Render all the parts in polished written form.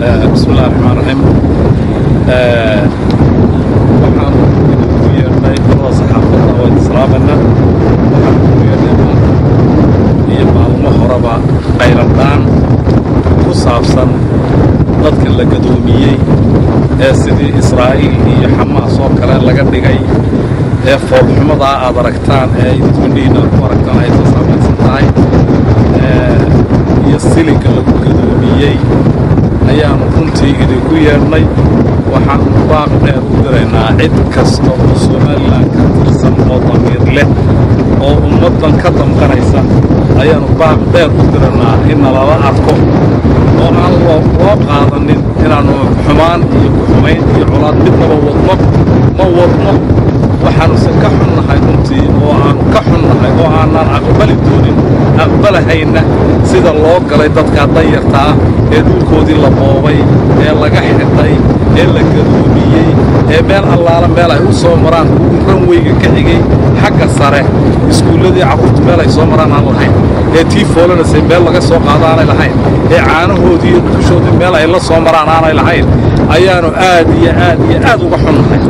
بسم الله الرحمن الرحيم. waxaan ugu yeernay qolada saxaafadda oo islaamana waxaan ugu yeernay iyo maalmo horeba qayladaan ku saabsan dadka la gadoomiyey ee sidii Israa'iil iyo Xamaas oo kale laga dhigay ee foolxumada aad aragtaan ee dadweynaha ku aragtaan ay saamaysan tahay iyo siliga lagu gadoomiyey ayaan runtii idinku yeernay. waxaan baaq dheer u diraynaa cid kasta oo Soomaaliland ka tirsan oo damiir leh oo ummadan ka damqanaysa ayaan baaq dheer u diraynaa in lala arko oo aan loo qaadanin inaanu xumaan iyo xumayn iyo colaad midnaba wadno waxaanu ka xunnahay runtii oo aan ka xunnahay oo aanan aqbali doonin aqbalahayna sida loo galay dadka danyarta ah ee dhulkoodii la boobay ee laga xidhay ee la gadoomiyey ee meel allaala meel ay u soo maraan ranweyga ka xigay xagga sare iskuulladii carruurta meel ay soo maraan aan lahayn ee tii foolanaysay meel laga soo qaado aanay lahayn ee caanahoodii iyo dhukushoodii meel ay la soo maraan aanay lahayn ayaanu aad uga xunnahay.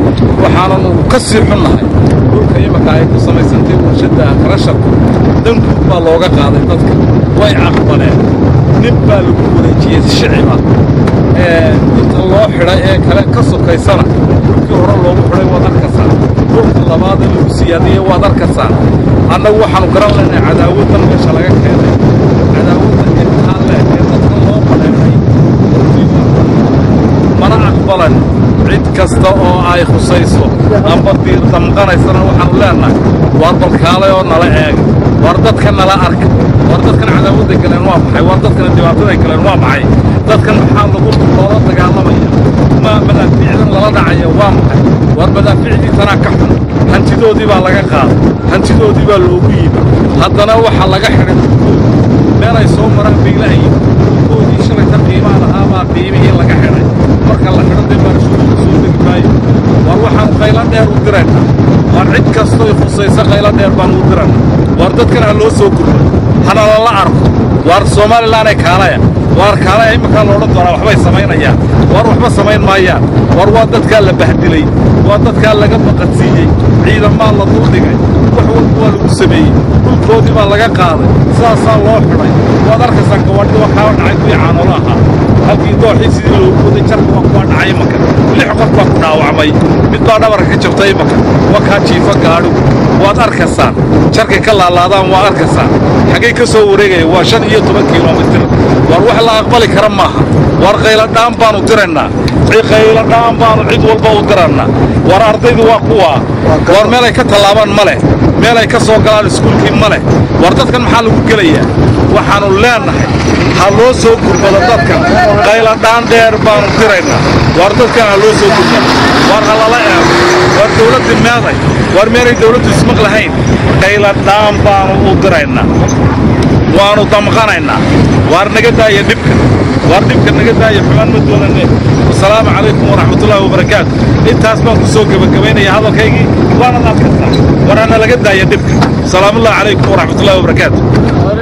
waxaananu ka sii xunnahay dhulka imaka ay ku samaysantay warshadda karasharku danguud baa looga qaaday dadka way aqbaleen nin baa lagu wareejiyey shiciba inta loo xidhay ee kale ka sokaysana dhulkii hore loogu xidhay waad arkaysaa dhulka labaada lagu siyaadiyey waad arkaysaa. annagu waxaanu garan leynay cadaawaddan meesha laga keenay cadaawadda intaa leh ee dadka loo qaleemay mana aqbalan cid kasta oo ay khusayso amba diir damqanaysana waxaanu leenahay waar balkaalay oo nala eega waar dadka nala arka waar dadkan cadaawadda galeen waa maxay waar dadkan dhibaatada galeen waa maxay dadkan maxaa loola dagaalamaya madaafiicdan lala dhacaya waa maxay waar madaafiicdii tanaa ka xun hantidoodii baa laga qaaday hantidoodii baa loogu yimi haddana waxaa laga xidhay meel ay soo maraan beylaayin dhulkoodii shalayta qiimaa lahaa baa qiimihii laga xidhay marka la xidho dee baarashuuda soo degi maayo. waar waxaanu qaylo dheer u diraynaa waar cid kastoo khusaysa qaylo dheer baanu u diraynaa waar dadkan ha loo soo gurno hana lala arko waar Somaliland ay kaalaya waar kaalaya iminkaa loodhan doonaa waxbay samaynayaan waar waxba samayn maayaan waar waa dadkaa la bahdilay waa dadkaa laga baqadsiiyey ciidamaa la duldhigay wax walba waa lagu sameeyey dhulkoodii baa laga qaaday sidaasaa loo xidhay waad arkaysaa gabadhii waa kaa dhacay kuwii caanola ahaa halkii dooxii sidii loogu waday jarka waa kuwaa dhacay imanka 6 qof baa ku dhaawacmay mid baa dhabarka ka jabtay imanka waa kaa jiifa gaadhigu waad arkaysaan jarkay ka laalaadaan waa arkaysaan xaggay ka soo wareegaya waa 15 kilomitir waar wax la aqbali kara maaha. waar qayladhaan baanu diraynaa qayladhaan baanu cid walba u diraynaa waar ardaydu waa kuwa waar meel ay ka tallaabaan ma leh meel ay ka soo galaan iskuulkii ma leh waar dadkan maxaa lagu gelayaa waxaanu leenahay ha loo soo gurbado dadkan qayladhaan dheer baanu diraynaa waar dadkan ha loo soo gurbado waar ha lala eego waar dawladda meeday waar meelay dawladdu ismaqlahayn qayladhaan baanu u diraynaa waanu damqanaynaa waar naga daaya dhibka waar dhibka naga daaya xumaan ma doonane. wasalaamu calaykum waraxmatullaahi wabarakaatu. intaas baan ku soo gebagabaynaya hadalkaygii waana adkastaa waraana laga daaya dhibka. salaamullaahi calaykum waraxmatullaahi wabarakaatu.